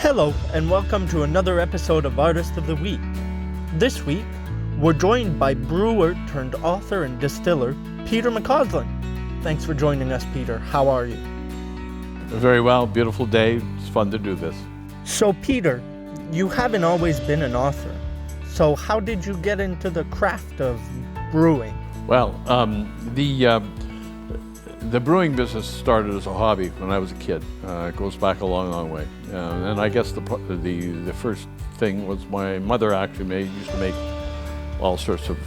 Hello, and welcome to another episode of Artist of the Week. This week, we're joined by brewer turned author and distiller, Peter Mcauslan. Thanks for joining us, Peter. How are you? Very well. Beautiful day. It's fun to do this. So, Peter, you haven't always been an author. So how did you get into the craft of brewing? Well, the brewing business started as a hobby when I was a kid. It goes back a long, long way. And I guess the first thing was my mother actually used to make all sorts of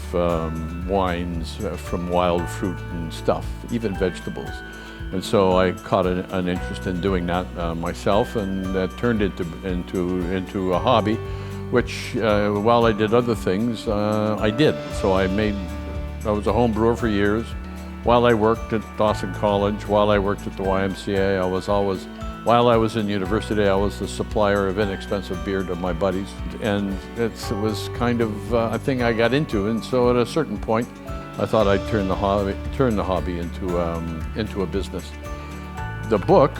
wines from wild fruit and stuff, even vegetables. And so I caught an interest in doing that myself, and that turned into a hobby, which while I did other things, I did. So I was a home brewer for years. While I worked at Dawson College, while I worked at the YMCA, while I was in university, I was the supplier of inexpensive beer to my buddies. And it was kind of a thing I got into. And so at a certain point, I thought I'd turn the hobby into a business. The book,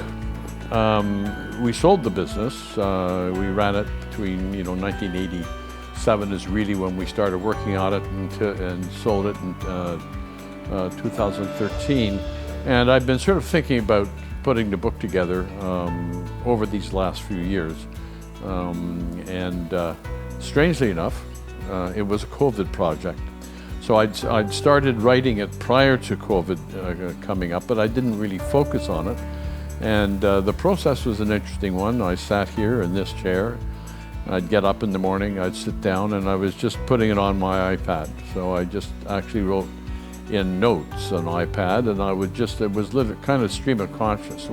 we sold the business. We ran it between 1987 is really when we started working on it, and sold it in 2013. And I've been sort of thinking about putting the book together over these last few years. Strangely enough, it was a COVID project. So I'd started writing it prior to COVID coming up, but I didn't really focus on it. And the process was an interesting one. I sat here in this chair. I'd get up in the morning, I'd sit down, and I was just putting it on my iPad. So I just actually wrote in notes on iPad, and it was kind of stream of consciousness.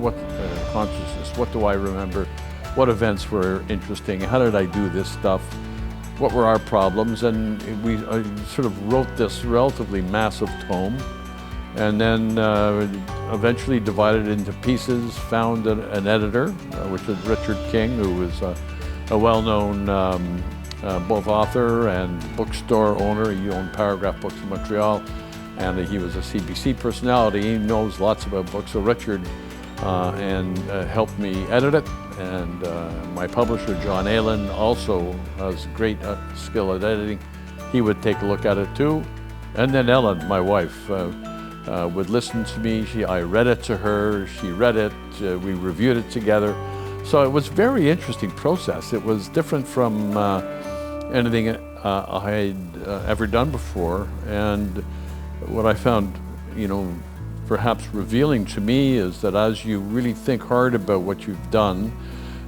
What do I remember? What events were interesting? How did I do this stuff? What were our problems? And I sort of wrote this relatively massive tome, and then eventually divided it into pieces, found an editor, which was Richard King, who was a well-known both author and bookstore owner. He owned Paragraph Books in Montreal, and he was a CBC personality. He knows lots about books. So Richard helped me edit it. And my publisher, John Aylan, also has great skill at editing. He would take a look at it too. And then Ellen, my wife, would listen to me. I read it to her, she read it, we reviewed it together. So it was a very interesting process. It was different from anything I had ever done before. And what I found, perhaps revealing to me is that as you really think hard about what you've done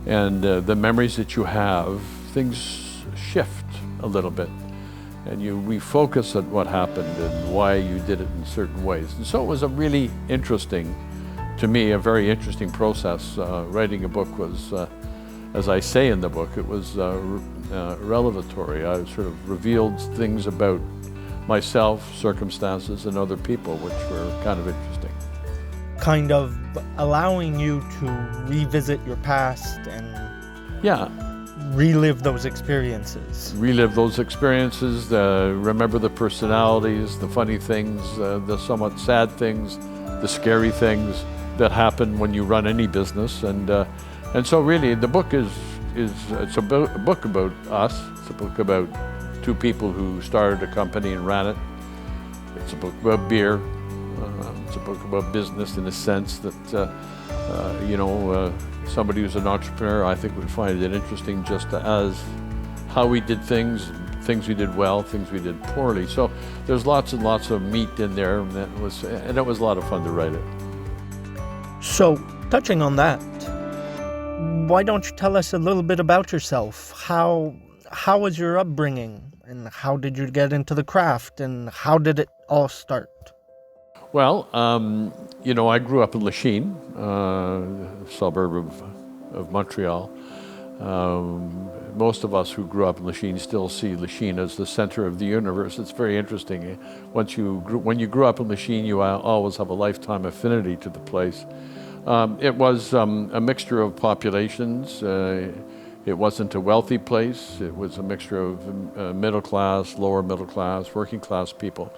and the memories that you have, things shift a little bit, and you refocus on what happened and why you did it in certain ways. And so it was a very interesting process. Writing a book was, as I say in the book, it was revelatory. I sort of revealed things about myself, circumstances, and other people, which were kind of interesting. Kind of allowing you to revisit your past and relive those experiences. Remember the personalities, the funny things, the somewhat sad things, the scary things that happen when you run any business. And so really the book it's a book about us. It's a book about two people who started a company and ran it. It's a book about beer. It's a book about business in a sense that, somebody who's an entrepreneur, I think, would find it interesting just as how we did things we did well, things we did poorly. So there's lots and lots of meat in there, and it was a lot of fun to write it. So, touching on that, why don't you tell us a little bit about yourself? How was your upbringing? And how did you get into the craft, and how did it all start? Well, I grew up in Lachine, a suburb of Montreal. Most of us who grew up in Lachine still see Lachine as the center of the universe. It's very interesting. When you grew up in Lachine, you always have a lifetime affinity to the place. It was a mixture of populations. It wasn't a wealthy place. It was a mixture of middle class, lower middle class, working class people.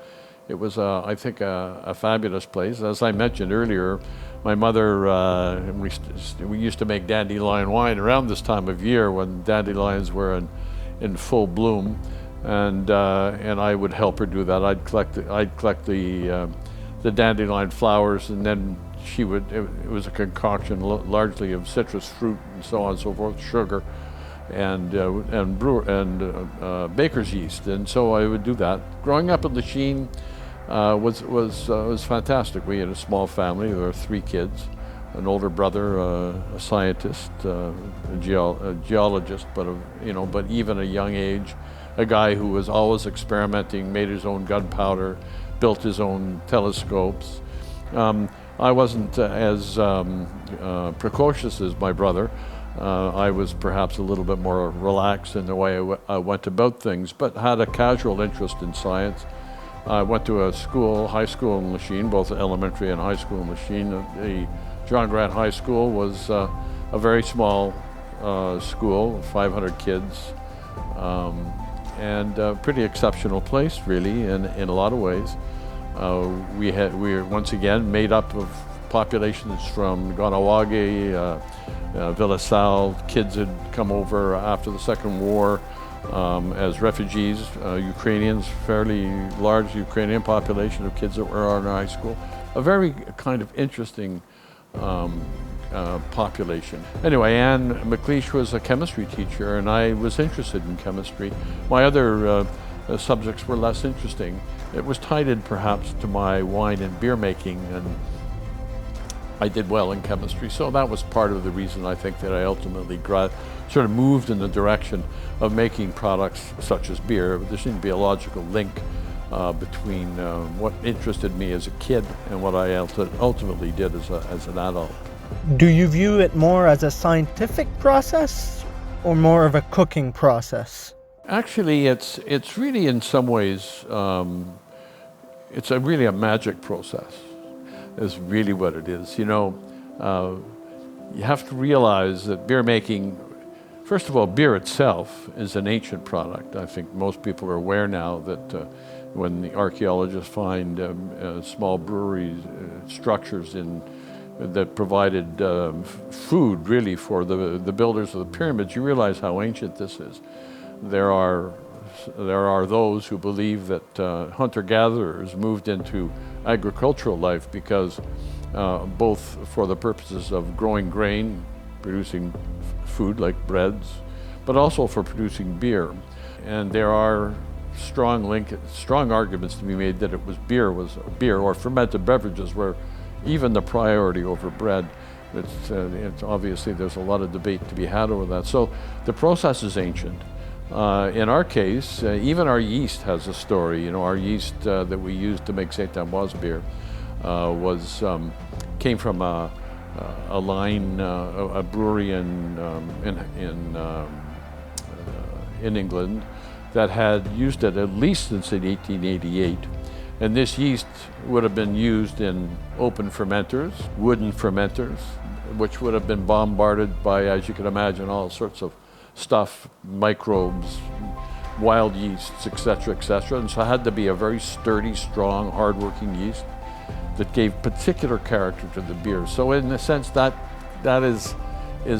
It was, I think, a fabulous place. As I mentioned earlier, my mother, we used to make dandelion wine around this time of year when dandelions were in full bloom, and I would help her do that. I'd collect the dandelion flowers, and then she would. It was a concoction largely of citrus fruit and so on and so forth, sugar, and baker's yeast, and so I would do that. Growing up in Lachine was fantastic. We had a small family. There were 3 kids, an older brother, a scientist, a geologist, but even a young age, a guy who was always experimenting, made his own gunpowder, built his own telescopes. I wasn't as precocious as my brother. I was perhaps a little bit more relaxed in the way I went about things, but had a casual interest in science. I went to a high school in Lachine, both elementary and high school in Lachine. The John Grant High School was a very small school, 500 kids, and a pretty exceptional place, really, in a lot of ways. We were once again made up of populations from Ganawage, Villa Sal. Kids had come over after the Second War as refugees, Ukrainians, fairly large Ukrainian population of kids that were in high school. A very kind of interesting population. Anyway, Anne McLeish was a chemistry teacher, and I was interested in chemistry. My other subjects were less interesting. It was tied in perhaps to my wine and beer making, and I did well in chemistry, so that was part of the reason I think that I ultimately sort of moved in the direction of making products such as beer. There seemed to be a logical link between what interested me as a kid and what I ultimately did as an adult. Do you view it more as a scientific process or more of a cooking process? Actually, it's really in some ways, it's really a magic process, is really what it is. You have to realize that beer making, first of all, beer itself is an ancient product. I think most people are aware now that when the archaeologists find small breweries, structures that provided food really for the builders of the pyramids, you realize how ancient this is. There are those who believe that hunter-gatherers moved into agricultural life because both for the purposes of growing grain, producing food like breads, but also for producing beer. And there are strong arguments to be made that beer or fermented beverages were even the priority over bread. It's obviously there's a lot of debate to be had over that. So the process is ancient. In our case, even our yeast has a story. Our yeast that we used to make St. Ambroise beer came from a brewery in England that had used it at least since 1888. And this yeast would have been used in open fermenters, wooden fermenters, which would have been bombarded by, as you can imagine, all sorts of stuff, microbes, wild yeasts, etc., etc. And so it had to be a very sturdy, strong, hard-working yeast that gave particular character to the beer. So in a sense, that is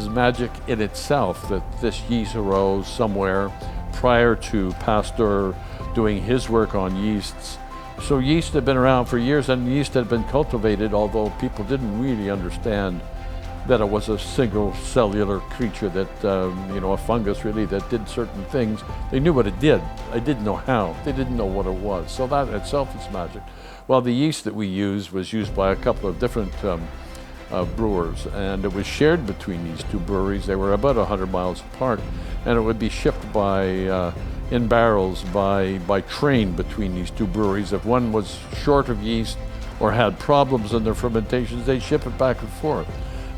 magic in itself, that this yeast arose somewhere prior to Pasteur doing his work on yeasts. So yeast had been around for years, and yeast had been cultivated, although people didn't really understand that it was a single cellular creature that, a fungus really, that did certain things. They knew what it did. They didn't know how. They didn't know what it was. So that in itself is magic. Well, the yeast that we used was used by a couple of different brewers, and it was shared between these two breweries. They were about 100 miles apart, and it would be shipped in barrels by train between these two breweries. If one was short of yeast or had problems in their fermentations, they'd ship it back and forth.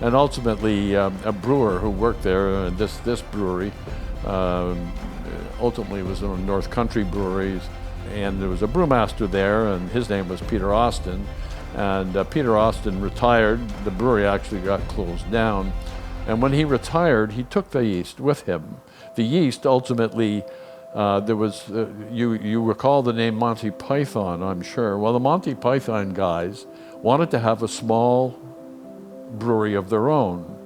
And ultimately, a brewer who worked there, this brewery, ultimately was in North Country Breweries, and there was a brewmaster there, and his name was Peter Mcauslan. And Peter Mcauslan retired. The brewery actually got closed down. And when he retired, he took the yeast with him. The yeast ultimately There was, you recall the name Monty Python, I'm sure. Well, the Monty Python guys wanted to have a small brewery of their own.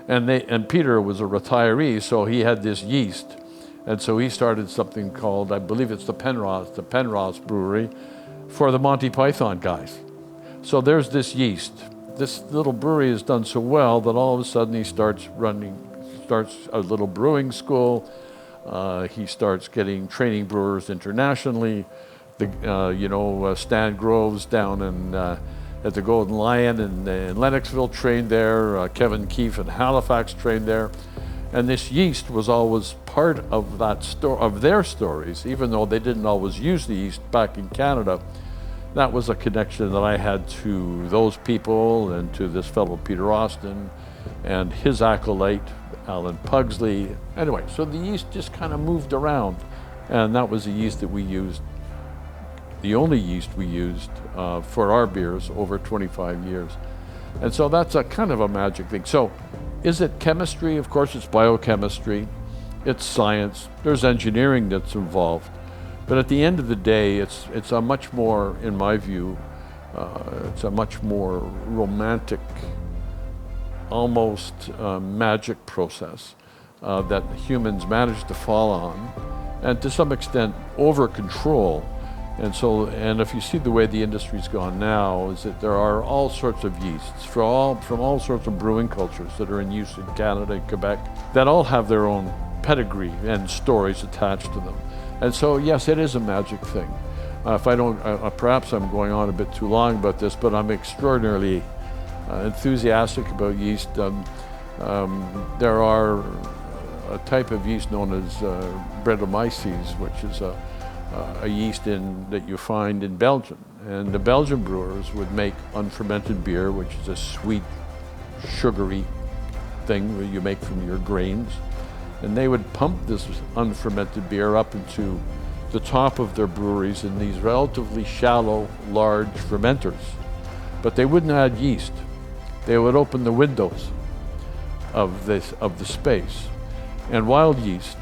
And Peter was a retiree, so he had this yeast. And so he started something called, I believe it's the Penrose Brewery, for the Monty Python guys. So there's this yeast. This little brewery has done so well that all of a sudden he starts a little brewing school. He starts training brewers internationally. Stan Groves down at the Golden Lion in Lennoxville trained there. Kevin Keefe in Halifax trained there. And this yeast was always part of of their stories, even though they didn't always use the yeast back in Canada. That was a connection that I had to those people and to this fellow Peter Mcauslan and his acolyte, Alan Pugsley. Anyway, so the yeast just kind of moved around, and that was the yeast that we used, the only yeast we used for our beers over 25 years. And so that's a kind of a magic thing. So is it chemistry? Of course it's biochemistry, it's science, there's engineering that's involved. But at the end of the day, it's a much more, in my view, it's a much more romantic, almost magic process that humans manage to fall on, and to some extent over control. And if you see the way the industry's gone now, is that there are all sorts of yeasts from all sorts of brewing cultures that are in use in Canada and Quebec that all have their own pedigree and stories attached to them. And so, yes, it is a magic thing. Perhaps I'm going on a bit too long about this, but I'm extraordinarily enthusiastic about yeast. There are a type of yeast known as Brettanomyces, which is a yeast that you find in Belgium. And the Belgian brewers would make unfermented beer, which is a sweet, sugary thing that you make from your grains. And they would pump this unfermented beer up into the top of their breweries in these relatively shallow, large fermenters. But they wouldn't add yeast. They would open the windows of the space. And wild yeast,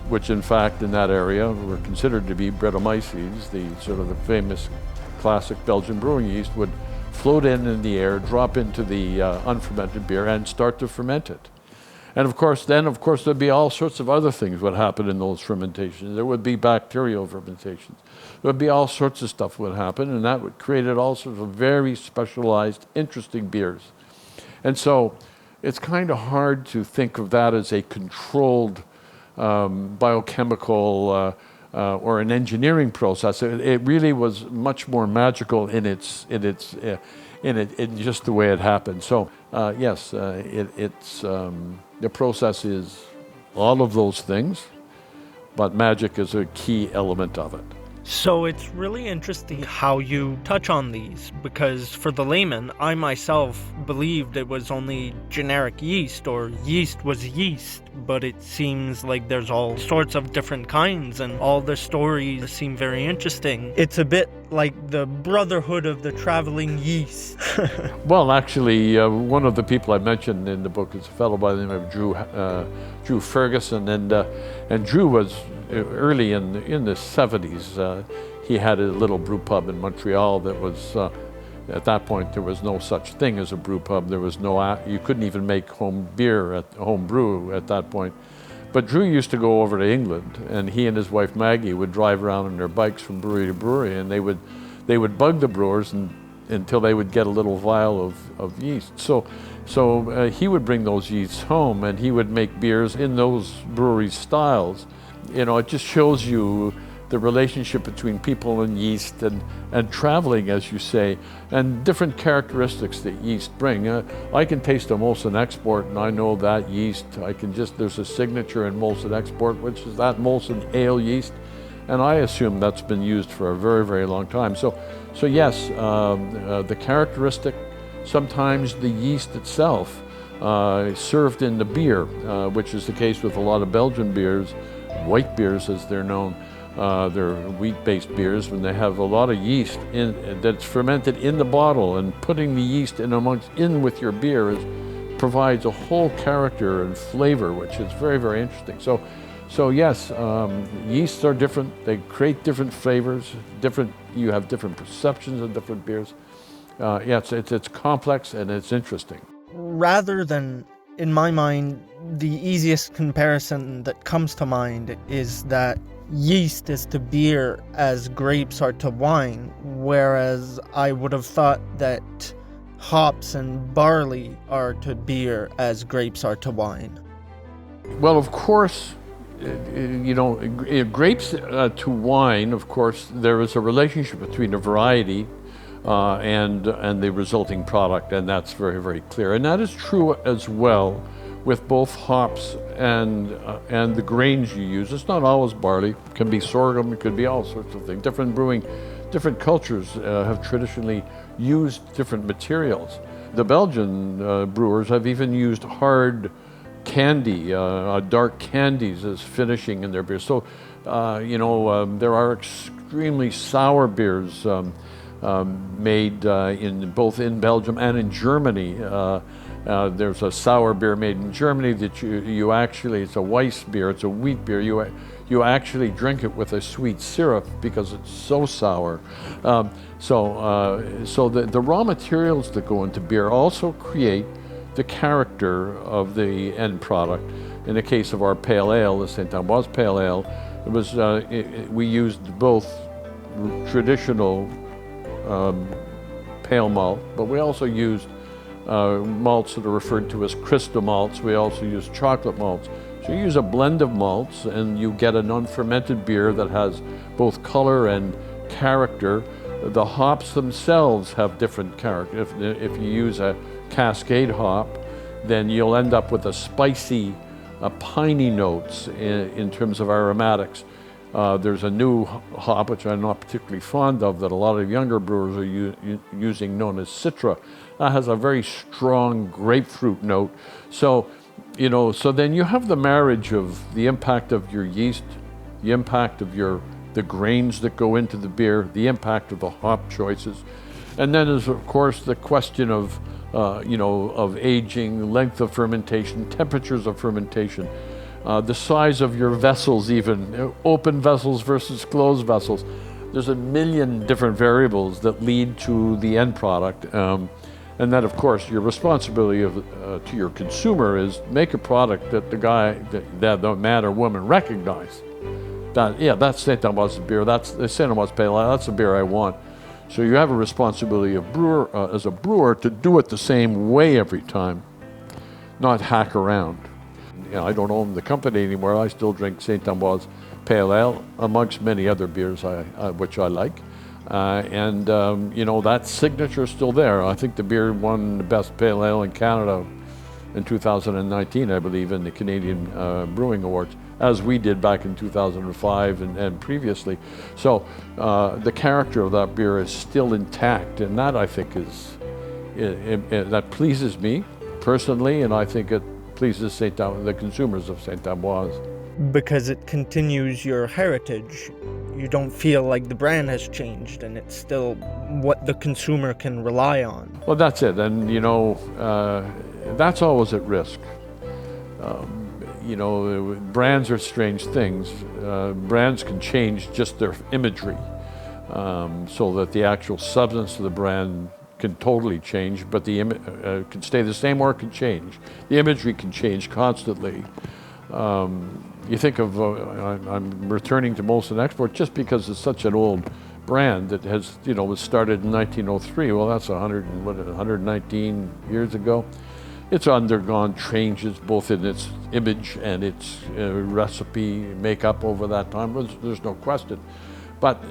which in fact in that area were considered to be Brettanomyces, the sort of the famous classic Belgian brewing yeast, would float in the air, drop into the unfermented beer and start to ferment it. And of course, there'd be all sorts of other things would happen in those fermentations. There would be bacterial fermentations. There would be all sorts of stuff would happen, and that would create all sorts of very specialized, interesting beers. And so it's kind of hard to think of that as a controlled biochemical or an engineering process. It really was much more magical in just the way it happened. So yes, the process is all of those things, but magic is a key element of it. So it's really interesting how you touch on these, because for the layman, I myself believed it was only generic yeast, or yeast was yeast, but it seems like there's all sorts of different kinds, and all the stories seem very interesting. It's a bit like the brotherhood of the traveling yeast. Well, actually, one of the people I mentioned in the book is a fellow by the name of Drew Ferguson, and Drew was early in the 70s. He had a little brew pub in Montreal that was, at that point, there was no such thing as a brew pub. There was you couldn't even make home brew at that point. But Drew used to go over to England, and he and his wife Maggie would drive around on their bikes from brewery to brewery, and they would bug the brewers until they would get a little vial of yeast. So he would bring those yeasts home, and he would make beers in those brewery styles. You know, it just shows you the relationship between people and yeast and traveling, as you say, and different characteristics that yeast bring. I can taste a Molson Export, and I know that yeast. There's a signature in Molson Export, which is that Molson ale yeast, and I assume that's been used for a very, very long time. So yes, the characteristic, sometimes the yeast itself, served in the beer, which is the case with a lot of Belgian beers, white beers as they're known. They're wheat-based beers when they have a lot of yeast that's fermented in the bottle, and putting the yeast in with your beer provides a whole character and flavor, which is very, very interesting. So yes, yeasts are different. They create different flavors. You have different perceptions of different beers. Yeah, it's complex and it's interesting. Rather than, in my mind, the easiest comparison that comes to mind is that yeast is to beer as grapes are to wine, whereas I would have thought that hops and barley are to beer as grapes are to wine. Well, of course, grapes to wine, of course, there is a relationship between a variety and the resulting product, and that's very, very clear. And that is true as well with both hops and the grains you use. It's not always barley. It can be sorghum. It could be all sorts of things. Different cultures have traditionally used different materials. The Belgian brewers have even used hard candy, dark candies as finishing in their beer. So, there are extremely sour beers made both in Belgium and in Germany. There's a sour beer made in Germany that you actually, it's a Weiss beer, it's a wheat beer. You actually drink it with a sweet syrup because it's so sour. So the raw materials that go into beer also create the character of the end product. In the case of our pale ale, the St. Ambroise pale ale, we used both traditional pale malt, but we also used malts that are referred to as crystal malts. We also use chocolate malts. So you use a blend of malts and you get an unfermented beer that has both color and character. The hops themselves have different character. If you use a Cascade hop, then you'll end up with a spicy, piney notes in terms of aromatics. There's a new hop, which I'm not particularly fond of, that a lot of younger brewers are using, known as Citra. That has a very strong grapefruit note. So then you have the marriage of the impact of your yeast, the impact of the grains that go into the beer, the impact of the hop choices. And then there's, of course, the question of aging, length of fermentation, temperatures of fermentation, the size of your vessels even, open vessels versus closed vessels. There's a million different variables that lead to the end product. And then, of course, your responsibility to your consumer is make a product that the man or woman recognize. That's St. Ambroise beer, that's the St. Ambroise pale ale, that's the beer I want. So you have a responsibility as a brewer to do it the same way every time, not hack around. I don't own the company anymore. I still drink St. Ambroise pale ale amongst many other beers which I like. That signature is still there. I think the beer won the best pale ale in Canada in 2019, I believe, in the Canadian Brewing Awards, as we did back in 2005 and previously. So the character of that beer is still intact, and that I think that pleases me personally, and I think it pleases the consumers of St. Ambroise. Because it continues your heritage. You don't feel like the brand has changed, and it's still what the consumer can rely on. Well, that's it, and that's always at risk. Brands are strange things. Brands can change just their imagery, so that the actual substance of the brand can totally change, but the can stay the same or it can change. The imagery can change constantly. You think of, I'm returning to Molson Export just because it's such an old brand that was started in 1903. Well, that's 119 years ago. It's undergone changes both in its image and its recipe makeup over that time. There's no question. But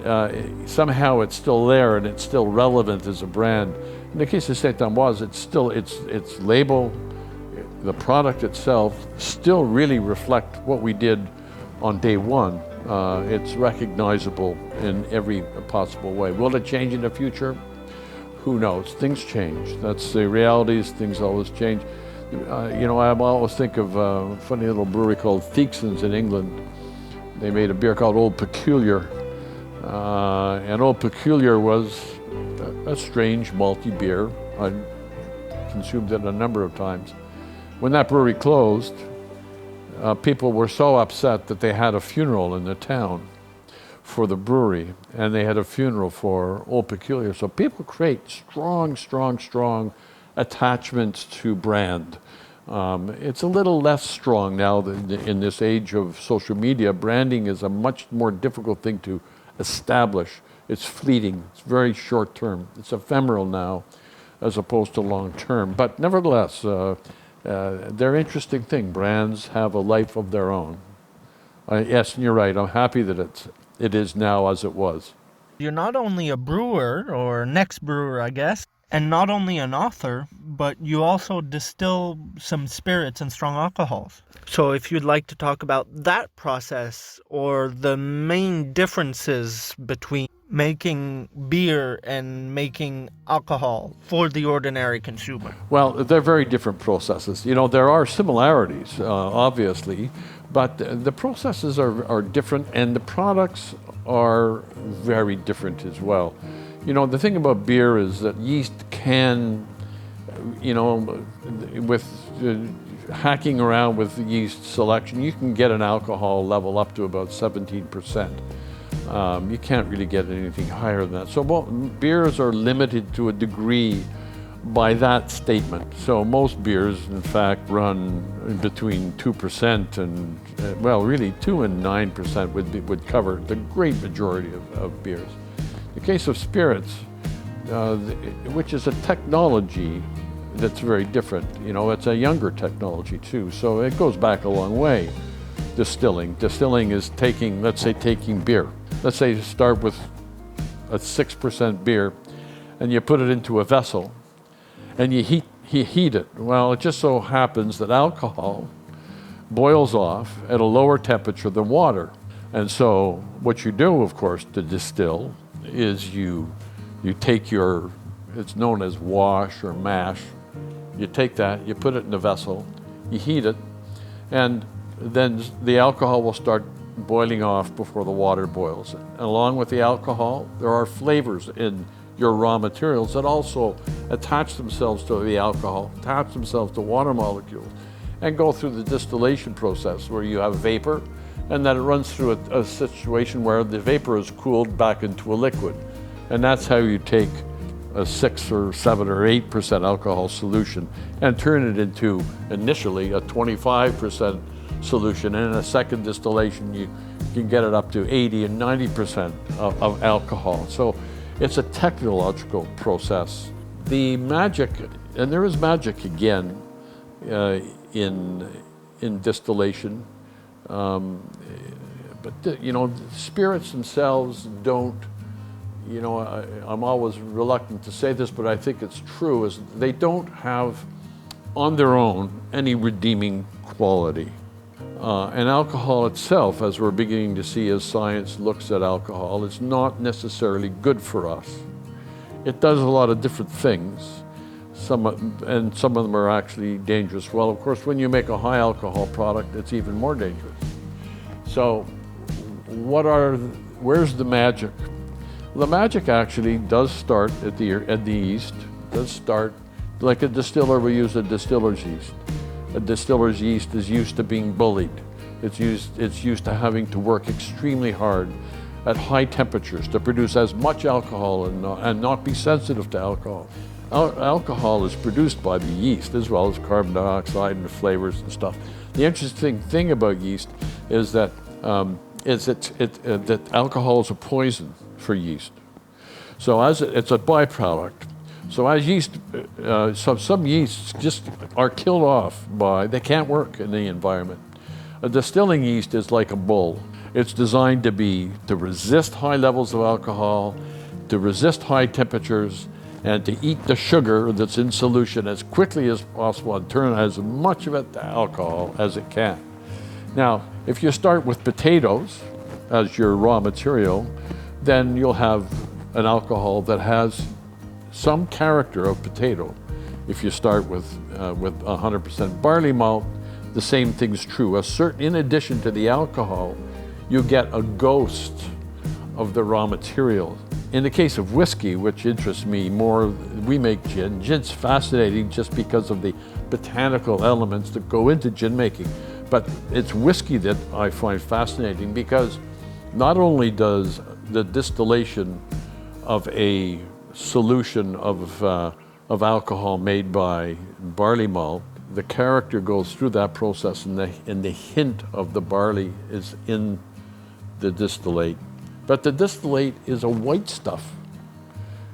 somehow it's still there and it's still relevant as a brand. In the case of St. Ambroise, it's still its label, the product itself still really reflect what we did on day one. It's recognizable in every possible way. Will it change in the future? Who knows? Things change. That's the realities. Things always change. I always think of a funny little brewery called Theakson's in England. They made a beer called Old Peculiar. And Old Peculiar was a strange malty beer. I consumed it a number of times. When that brewery closed, people were so upset that they had a funeral in the town for the brewery, and they had a funeral for Old Peculiar. So people create strong attachments to brand. It's a little less strong now in this age of social media. Branding is a much more difficult thing to establish. It's fleeting, it's very short term. It's ephemeral now as opposed to long term. But nevertheless, they're interesting thing. Brands have a life of their own. Yes, and you're right. I'm happy that it is now as it was. You're not only a brewer, or next brewer, I guess, and not only an author, but you also distill some spirits and strong alcohols. So if you'd like to talk about that process, or the main differences between making beer and making alcohol for the ordinary consumer. Well, they're very different processes. You know, there are similarities, obviously, but the processes are different, and the products are very different as well. You know, the thing about beer is that yeast can, you know, with hacking around with the yeast selection, you can get an alcohol level up to about 17%. You can't really get anything higher than that. So beers are limited to a degree by that statement. So most beers, in fact, run between 2% and, well, really 2 and 9% would cover the great majority of beers. The case of spirits, which is a technology that's very different. You know, it's a younger technology too, so it goes back a long way. Distilling is taking, let's say, beer. Let's say you start with a 6% beer, and you put it into a vessel, and you heat it. Well, it just so happens that alcohol boils off at a lower temperature than water. And so what you do, of course, to distill is you take your, it's known as wash or mash, you take that, you put it in a vessel, you heat it, and then the alcohol will start boiling off before the water boils. And along with the alcohol, there are flavors in your raw materials that also attach themselves to the alcohol, attach themselves to water molecules, and go through the distillation process where you have vapor, and then it runs through a situation where the vapor is cooled back into a liquid. And that's how you take a 6 or 7 or 8% alcohol solution and turn it into initially a 25% solution, and in a second distillation you can get it up to 80 and 90% of alcohol. So it's a technological process. The magic, and there is magic again in distillation, but you know, spirits themselves don't, you know, I'm always reluctant to say this, but I think it's true, is they don't have on their own any redeeming quality. And alcohol itself, as we're beginning to see as science looks at alcohol, is not necessarily good for us. It does a lot of different things, and some of them are actually dangerous. Well, of course, when you make a high alcohol product, it's even more dangerous. So where's the magic? The magic actually does start at the yeast, does start like a distiller will use a distiller's yeast. A distiller's yeast is used to being bullied. It's used to having to work extremely hard at high temperatures to produce as much alcohol and not be sensitive to alcohol. Alcohol is produced by the yeast as well as carbon dioxide and flavors and stuff. The interesting thing about yeast is that that alcohol is a poison for yeast. So it's a byproduct. So as yeast, some yeasts just are killed off they can't work in the environment. A distilling yeast is like a bull. It's designed to resist high levels of alcohol, to resist high temperatures, and to eat the sugar that's in solution as quickly as possible and turn as much of it to alcohol as it can. Now, if you start with potatoes as your raw material, then you'll have an alcohol that has some character of potato. If you start with 100% barley malt, the same thing's true. In addition to the alcohol, you get a ghost of the raw material. In the case of whiskey, which interests me more, we make gin. Gin's fascinating just because of the botanical elements that go into gin making. But it's whiskey that I find fascinating, because not only does the distillation of a solution of alcohol made by barley malt, the character goes through that process, and the hint of the barley is in the distillate. But the distillate is a white stuff.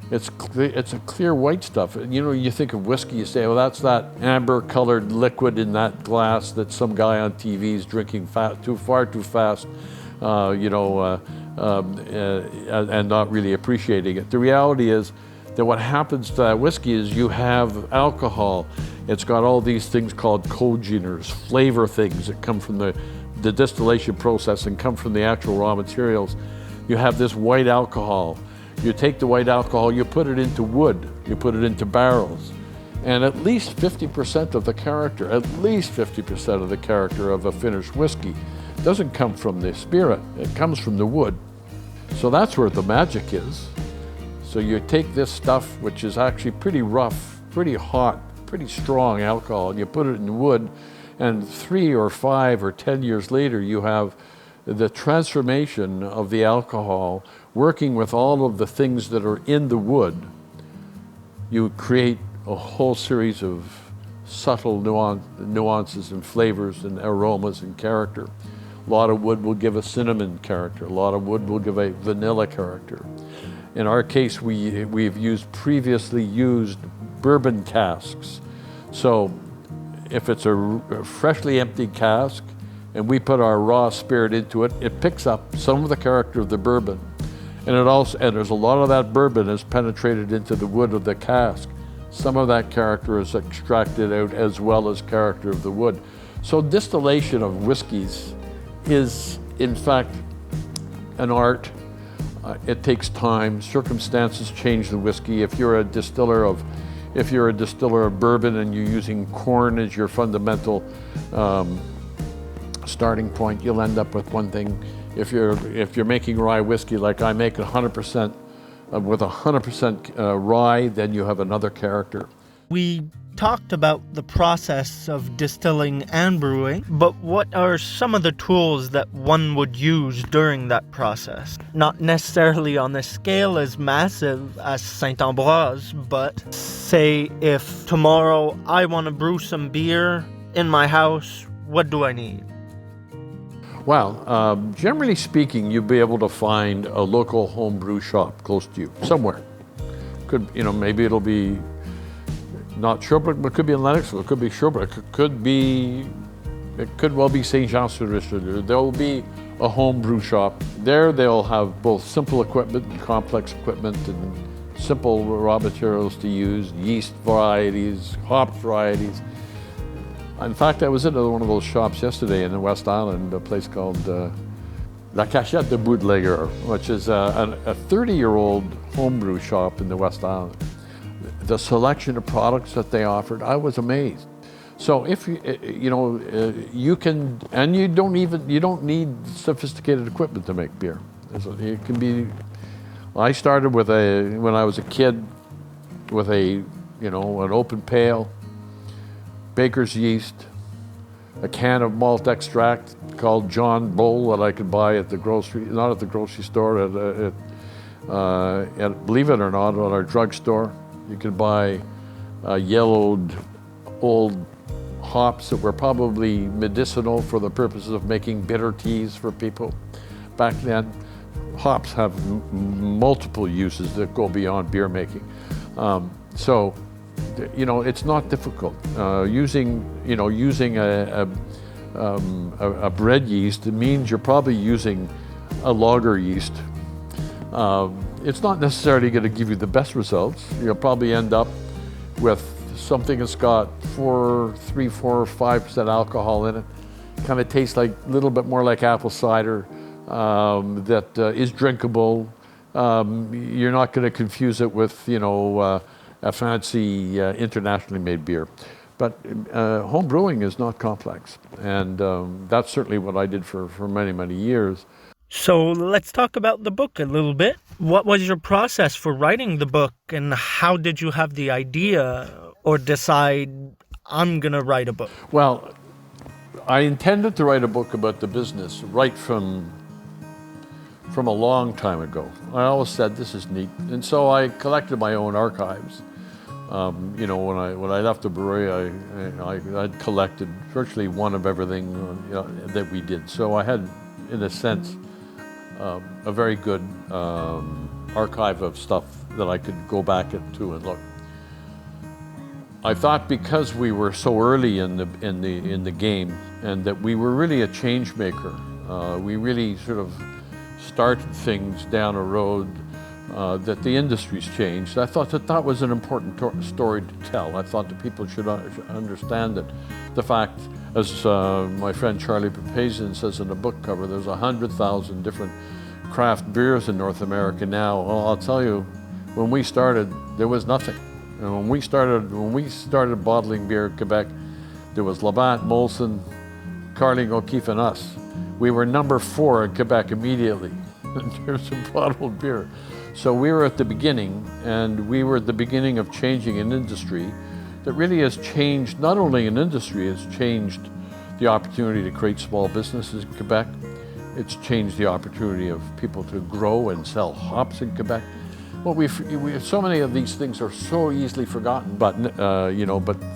It's a clear white stuff. You know, you think of whiskey, you say, well, that's that amber-colored liquid in that glass that some guy on TV is drinking too fast, and not really appreciating it. The reality is that what happens to that whiskey is you have alcohol. It's got all these things called cogeners, flavor things that come from the distillation process and come from the actual raw materials. You have this white alcohol. You take the white alcohol, you put it into wood, you put it into barrels, and at least 50% of the character, of a finished whiskey doesn't come from the spirit, it comes from the wood. So that's where the magic is. So you take this stuff, which is actually pretty rough, pretty hot, pretty strong alcohol, and you put it in wood, and 3 or 5 or 10 years later, you have the transformation of the alcohol working with all of the things that are in the wood. You create a whole series of subtle nuances and flavors and aromas and character. A lot of wood will give a cinnamon character. A lot of wood will give a vanilla character. In our case, we've previously used bourbon casks. So if it's a freshly emptied cask and we put our raw spirit into it, it picks up some of the character of the bourbon. And there's a lot of that bourbon is penetrated into the wood of the cask. Some of that character is extracted out as well as character of the wood. So distillation of whiskeys is, in fact, an art. It takes time. Circumstances change the whiskey. If you're a distiller of bourbon and you're using corn as your fundamental starting point, you'll end up with one thing. If you're making rye whiskey like I make 100% with 100% rye, then you have another character. We talked about the process of distilling and brewing, but what are some of the tools that one would use during that process? Not necessarily on a scale as massive as Saint-Ambroise, but say if tomorrow I want to brew some beer in my house, what do I need? Well, generally speaking, you'll be able to find a local home brew shop close to you, somewhere. Maybe it'll be not Sherbrooke, but it could be in Lennoxville, it could be Sherbrooke, it could well be St. Jean-sur-Richelieu. There will be a home brew shop. There they'll have both simple equipment and complex equipment and simple raw materials to use, yeast varieties, hop varieties. In fact, I was in one of those shops yesterday in the West Island, a place called La Cachette de Bootlegger, which is a 30-year-old homebrew shop in the West Island. The selection of products that they offered, I was amazed. So if you can, and you don't need sophisticated equipment to make beer. It can be. I started when I was a kid, with an open pail, baker's yeast, a can of malt extract called John Bull that I could buy at the not at the grocery store, at believe it or not, at our drugstore. You could buy yellowed old hops that were probably medicinal for the purposes of making bitter teas for people. Back then, hops have multiple uses that go beyond beer making. It's not difficult. Using a bread yeast, it means you're probably using a lager yeast. It's not necessarily going to give you the best results. You'll probably end up with something that's got 3, 4, 5% alcohol in it. Kind of tastes like a little bit more like apple cider, that is drinkable. You're not going to confuse it with, a fancy internationally made beer. But home brewing is not complex. And that's certainly what I did for many, many years. So let's talk about the book a little bit. What was your process for writing the book, and how did you have the idea or decide, I'm going to write a book? Well, I intended to write a book about the business right from a long time ago. I always said this is neat, and so I collected my own archives. You know, when I left the brewery, I'd collected virtually one of everything that we did. So I had, in a sense, a very good archive of stuff that I could go back into and look. I thought because we were so early in the game, and that we were really a change maker, we really sort of started things down a road that the industry's changed. I thought that was an important story to tell. I thought that people should understand that the fact, as my friend Peter Mcauslan says in the book cover, there's 100,000 different craft beers in North America now. Well, I'll tell you, when we started, there was nothing. And when we started bottling beer in Quebec, there was Labatt, Molson, Carling, O'Keefe, and us. We were number 4 in Quebec immediately in terms of bottled beer. So we were at the beginning, and we were at the beginning of changing an industry that really has changed, not only an industry, it's changed the opportunity to create small businesses in Quebec. It's changed the opportunity of people to grow and sell hops in Quebec. Well, we so many of these things are so easily forgotten, but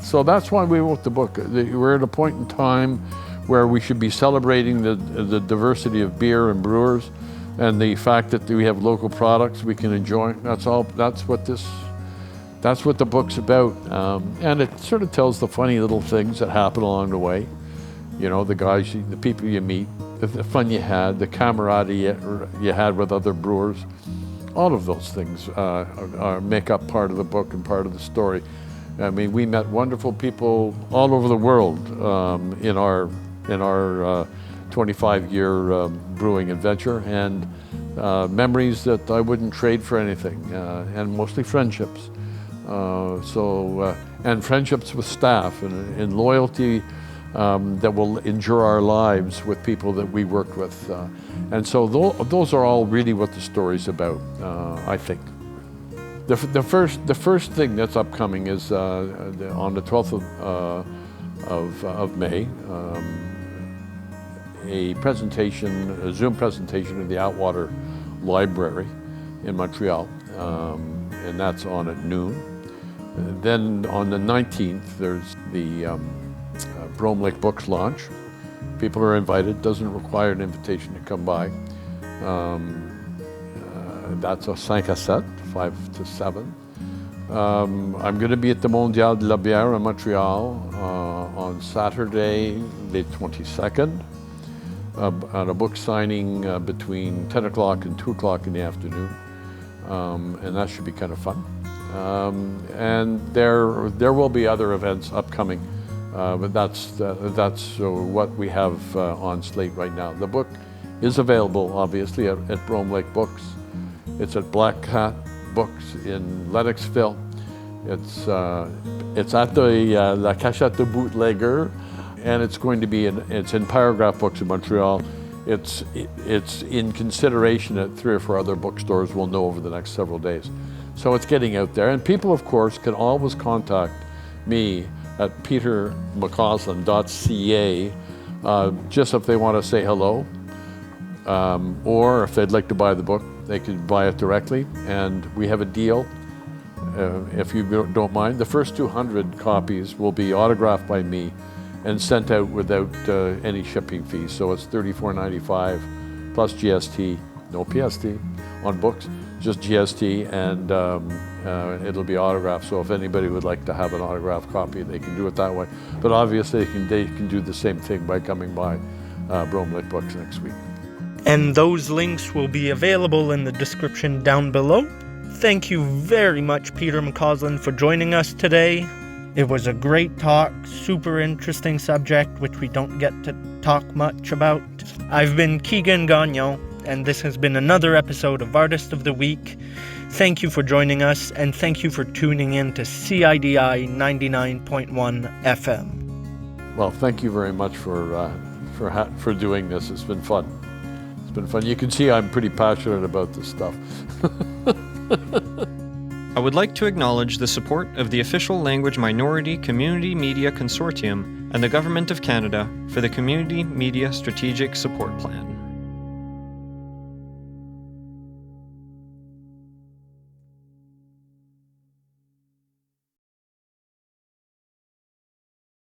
so that's why we wrote the book. We're at a point in time where we should be celebrating the diversity of beer and brewers, and the fact that we have local products we can enjoy. That's all. That's what the book's about, and it sort of tells the funny little things that happen along the way. You know, the guys, the people you meet, the fun you had, the camaraderie you had with other brewers. All of those things make up part of the book and part of the story. I mean, we met wonderful people all over the world in our 25-year brewing adventure, and memories that I wouldn't trade for anything, and mostly friendships. And friendships with staff, and loyalty that will endure our lives with people that we worked with. And so those are all really what the story's about, I think. The first thing that's upcoming is on the 12th of May, a Zoom presentation in the Atwater Library in Montreal, and that's on at noon. Then on the 19th, there's the Brome Lake Books launch. People are invited, doesn't require an invitation to come by. That's a 5 à 7, 5 to 7. I'm going to be at the Mondial de la Bière in Montreal on Saturday, the 22nd, at a book signing between 10 o'clock and 2 o'clock in the afternoon, and that should be kind of fun. And there will be other events upcoming, but that's what we have on slate right now. The book is available, obviously, at Brome Lake Books. It's at Black Cat Books in Lennoxville. It's at the La Cachette de Bootlegger, and it's going to be it's in Paragraph Books in Montreal. It's in consideration at 3 or 4 other bookstores. We'll know over the next several days. So it's getting out there, and people, of course, can always contact me at petermcauslan.ca, just if they want to say hello, or if they'd like to buy the book, they can buy it directly. And we have a deal, if you don't mind. The first 200 copies will be autographed by me and sent out without any shipping fees. So it's $34.95 plus GST, no PST on books, just GST, and it'll be autographed. So if anybody would like to have an autographed copy, they can do it that way. But obviously they can do the same thing by coming by Brome Lake Books next week. And those links will be available in the description down below. Thank you very much, Peter Mcauslan, for joining us today. It was a great talk, super interesting subject, which we don't get to talk much about. I've been Keegan Gagnon, and this has been another episode of Artist of the Week. Thank you for joining us, and thank you for tuning in to CIDI 99.1 FM. Well, thank you very much for doing this. It's been fun. It's been fun. You can see I'm pretty passionate about this stuff. I would like to acknowledge the support of the Official Language Minority Community Media Consortium and the Government of Canada for the Community Media Strategic Support Plan.